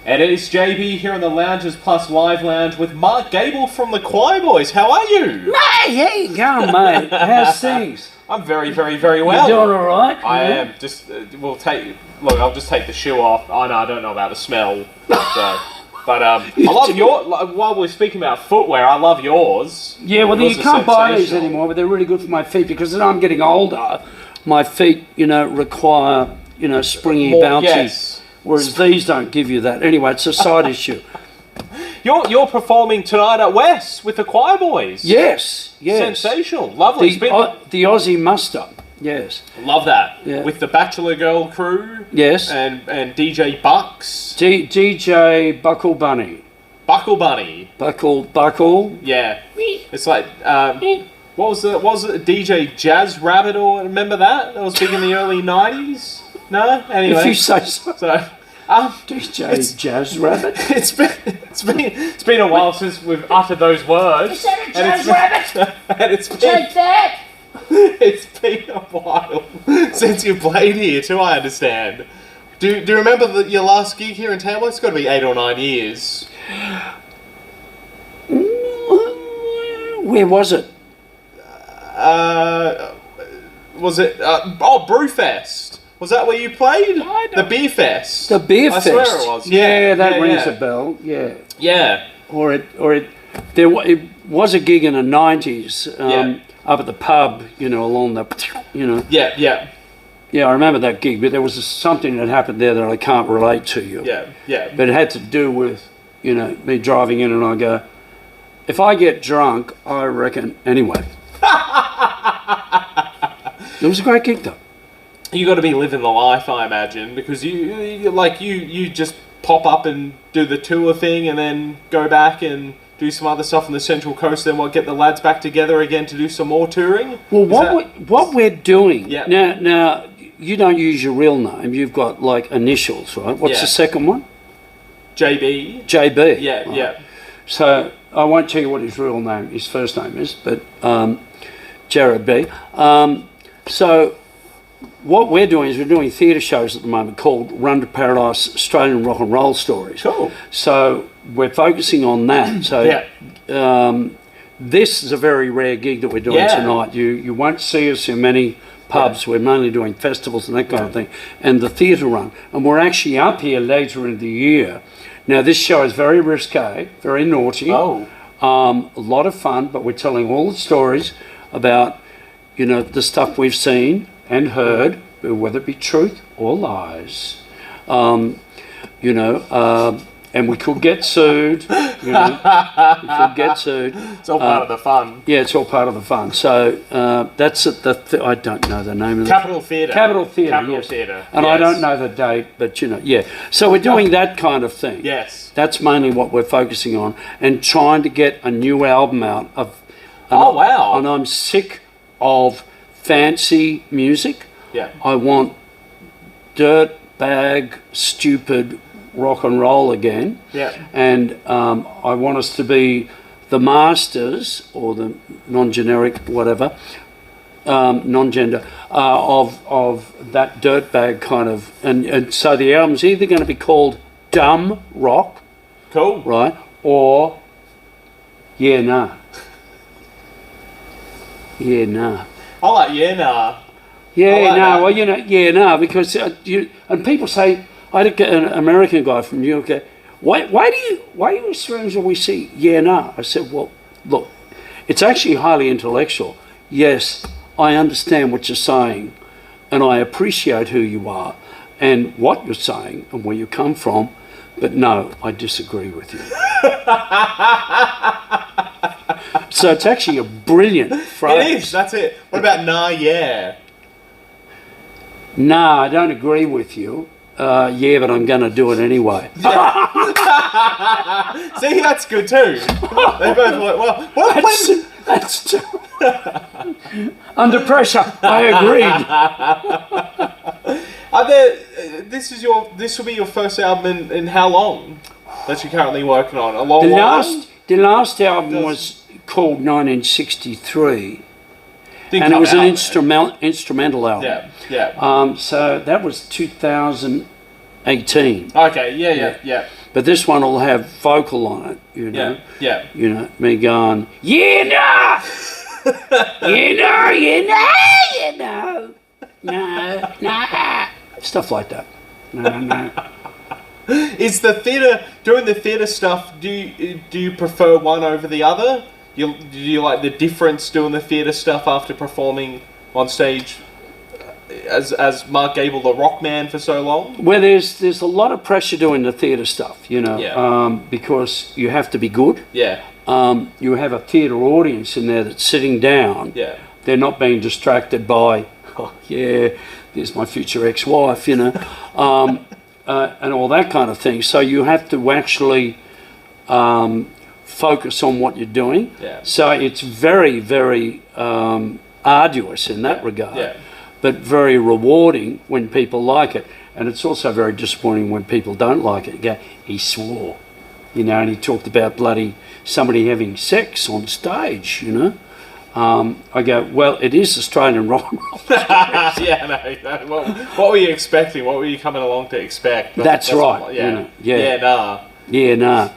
And it is JB here in the Loungers Plus Live Lounge with Mark Gable from the Choirboys. How are you? Hey, how you going, mate? How's things? I'm very, very, very well. You doing all right? I am. Just I'll just take the shoe off. I know I don't know about the smell, but I love your. While we're speaking about footwear, I love yours. Yeah, well, you can't buy these anymore, but they're really good for my feet because as I'm getting older, my feet, require, springy, bouncy. Yes. Whereas these don't give you that. Anyway, it's a side issue. You're performing tonight at West with the Choirboys. Yes. Sensational, lovely. The Aussie muster. Yes. Love that. Yeah. With the Bachelor Girl crew. Yes. And DJ Bucks. DJ Buckle Bunny. Buckle Bunny. Buckle. Yeah. It's like what was it? DJ Jazz Rabbit, or remember that? That was big in the early 90s. No? Anyway. If you say so. DJ Jazz Rabbit. It's been a while since we've uttered those words. Is that a Jazz Rabbit? And Take that! It's been a while since you played here too, I understand. Do you remember your last gig here in Tamworth? It's got to be 8 or 9 years. Where was it? Was it Brewfest? Was that where you played? The Beer Fest. The Beer Fest. I swear it was. Yeah, that rings a bell. Yeah. Yeah. Or it was a gig in the 90s up at the pub, along the, Yeah. Yeah, I remember that gig, but there was something that happened there that I can't relate to you. Yeah. But it had to do with, me driving in and I go, if I get drunk, I reckon, anyway. It was a great gig though. You got to be living the life, I imagine, because you just pop up and do the tour thing, and then go back and do some other stuff on the Central Coast. Then get the lads back together again to do some more touring. Well, what we're doing now, you don't use your real name. You've got like initials, right? What's the second one? JB. JB. Yeah, right. yeah. So I won't tell you what his real name, his first name is, but Jared B. So what we're doing is we're doing theatre shows at the moment called Run to Paradise Australian Rock and Roll Stories. Cool. So we're focusing on that. So this is a very rare gig that we're doing tonight. You won't see us in many pubs. We're mainly doing festivals and that kind of thing, and the theatre run. And we're actually up here later in the year. Now this show is very risque, very naughty. Oh. A lot of fun, but we're telling all the stories about, the stuff we've seen and heard, whether it be truth or lies. And we could get sued. We could get sued. It's all part of the fun. Yeah, it's all part of the fun. So that's at I don't know the name of the Capitol Theatre. Capitol Theatre. Capitol Yes. Theatre. And I don't know the date, but So we're doing that kind of thing. Yes. That's mainly what we're focusing on, and trying to get a new album out of. Wow. And I'm sick of fancy music. Yeah. I want dirt bag, stupid rock and roll again. Yeah. And I want us to be the masters, or the non-generic, whatever, non-gender, of that dirtbag kind of. And so the album's either going to be called Dumb Rock. Cool. Right? Or Yeah Nah. Yeah Nah. I like Yeah Nah. Yeah, no, well, because and people say, I had an American guy from New York. Why do you Australians always see nah? I said, well, look, it's actually highly intellectual. Yes, I understand what you're saying, and I appreciate who you are and what you're saying and where you come from, but no, I disagree with you. So it's actually a brilliant phrase. It is. That's it. What about Nah? Yeah. Nah, I don't agree with you. But I'm going to do it anyway. See, that's good too. They both like, well, that's too. Under pressure, I agreed. Are there? This will be your first album in how long that you're currently working on? A long while? The last album was called 1963. And it was an instrumental album. Yeah. So that was 2018. Okay, yeah. But this one will have vocal on it, you know. Yeah. You know, me going, yeah, no, no, stuff like that. No. Is the theatre, doing the theatre stuff, do you prefer one over the other? Do you like the difference doing the theatre stuff after performing on stage as Mark Gable, the rock man, for so long? Well, there's a lot of pressure doing the theatre stuff, you know, because you have to be good. Yeah. You have a theatre audience in there that's sitting down. Yeah. They're not being distracted by, oh yeah, there's my future ex-wife, you know, and all that kind of thing. So you have to actually focus on what you're doing. Yeah. So it's very, very arduous in that regard. Yeah. But very rewarding when people like it. And it's also very disappointing when people don't like it. You go, he swore, you know, and he talked about bloody somebody having sex on stage, you know. I go, well, it is Australian rock and roll. Yeah, no. What were you expecting? What were you coming along to expect? That's right. Yeah. You know, yeah. Yeah, nah. Yeah, nah.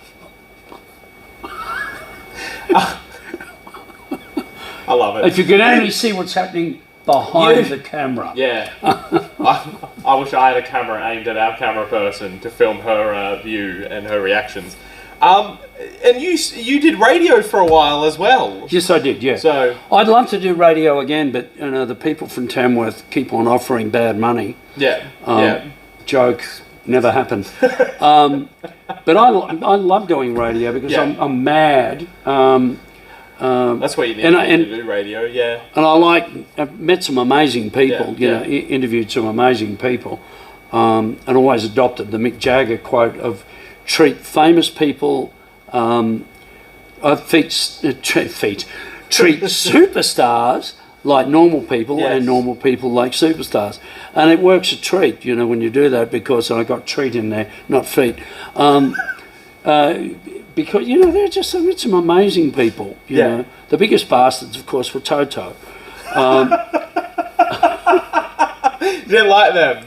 I love it. If you could only see what's happening behind the camera. Yeah. I wish I had a camera aimed at our camera person to film her view and her reactions. And you did radio for a while as well. Yes, I did, yeah. So I'd love to do radio again, but you know, the people from Tamworth keep on offering bad money. yeah. Joke, never happened. But I love doing radio because I'm mad. That's what you need to do, radio, yeah. And I've met some amazing people, you know, interviewed some amazing people, and always adopted the Mick Jagger quote of treat famous people, treat superstars like normal people and normal people like superstars. And it works a treat, you know, when you do that, because I got treat in there, not feet. Because, you know, they're just some amazing people, you know. The biggest bastards, of course, were Toto. You didn't like them?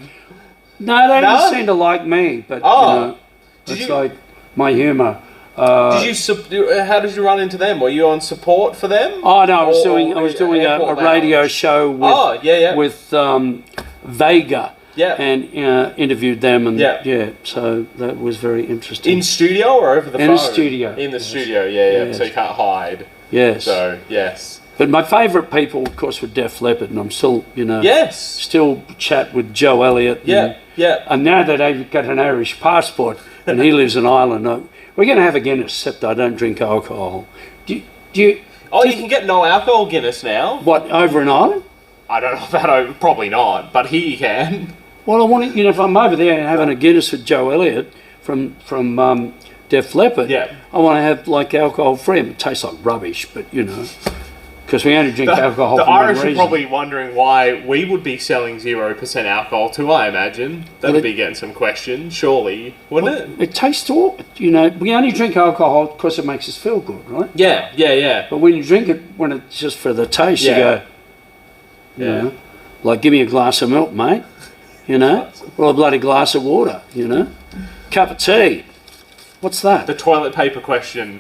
No, they didn't seem to like me, but, you know, it's like my humour. How did you run into them? Were you on support for them? Oh, no, I was doing a radio show with Vega. Yeah. And interviewed them, and so that was very interesting. In studio or over the phone? In the studio. In the studio, yeah. Yes. So you can't hide. Yes. So, yes. But my favourite people, of course, were Def Leppard, and I'm still, you know, still chat with Joe Elliott. And now that I've got an Irish passport and he lives in Ireland, we're going to have a Guinness, except I don't drink alcohol. Do you? Oh, you can get no alcohol Guinness now. What, over in Ireland? I don't know about probably not, but here you can. Well, I want to, you know, if I'm over there and having a Guinness with Joe Elliott from Def Leppard, I want to have like alcohol free. It tastes like rubbish, but you know, because we only drink alcohol. The for Irish one are reason. probably wondering why we would be selling 0% alcohol too. I imagine that'd be getting some questions, surely, wouldn't it? It tastes all, you know. We only drink alcohol because it makes us feel good, right? Yeah. But when you drink it, when it's just for the taste, you go, you know, like give me a glass of milk, mate. You know, or a bloody glass of water, you know. Cup of tea. What's that? The toilet paper question.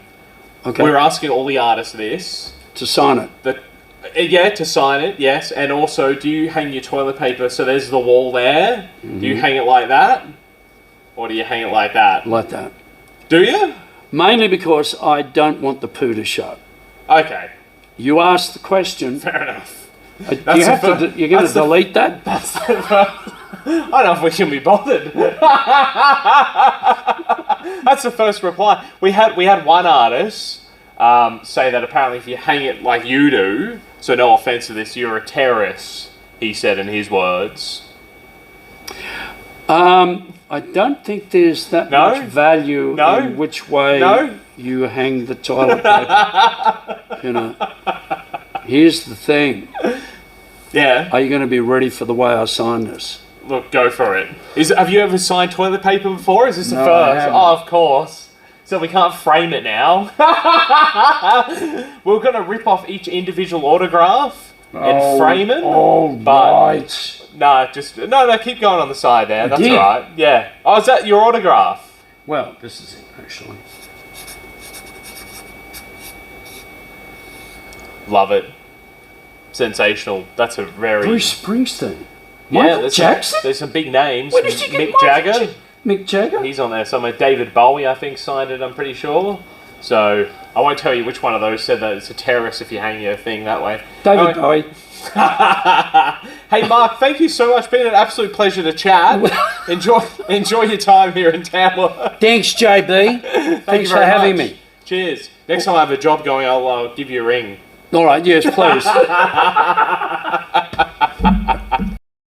Okay. We're asking all the artists this. To sign it. To sign it, yes. And also, do you hang your toilet paper, so there's the wall there? Mm-hmm. Do you hang it like that? Or do you hang it like that? Like that. Do you? Mainly because I don't want the poo to show. Okay. You asked the question. Fair enough. You're going to delete that? That's the first. I don't know if we can be bothered. That's the first reply. We had one artist say that apparently if you hang it like you do, so no offence to this, you're a terrorist, he said in his words. I don't think there's that much value in which way you hang the toilet paper. You know. Here's the thing. Yeah. Are you going to be ready for the way I sign this? Look, go for it. Have you ever signed toilet paper before? Is this the No, first? I haven't. Oh, of course. So we can't frame it now. We're going to rip off each individual autograph and frame it. Right. No, keep going on the side there. That's all right. Yeah. Oh, is that your autograph? Well, this is it, actually. Love it. Sensational. That's a very... Bruce Springsteen. Yeah, Michael there's Jackson? There's some big names. Where did you get Mick Michael Jagger. Mick Jagger? He's on there somewhere. David Bowie, I think, signed it, I'm pretty sure. So, I won't tell you which one of those said that it's a terrorist if you hang your thing that way. David Bowie. Hey, Mark, thank you so much. It's been an absolute pleasure to chat. Enjoy your time here in Tamworth. Thanks, JB. Thanks for having me. Cheers. Next time I have a job going, I'll give you a ring. All right, yes, please.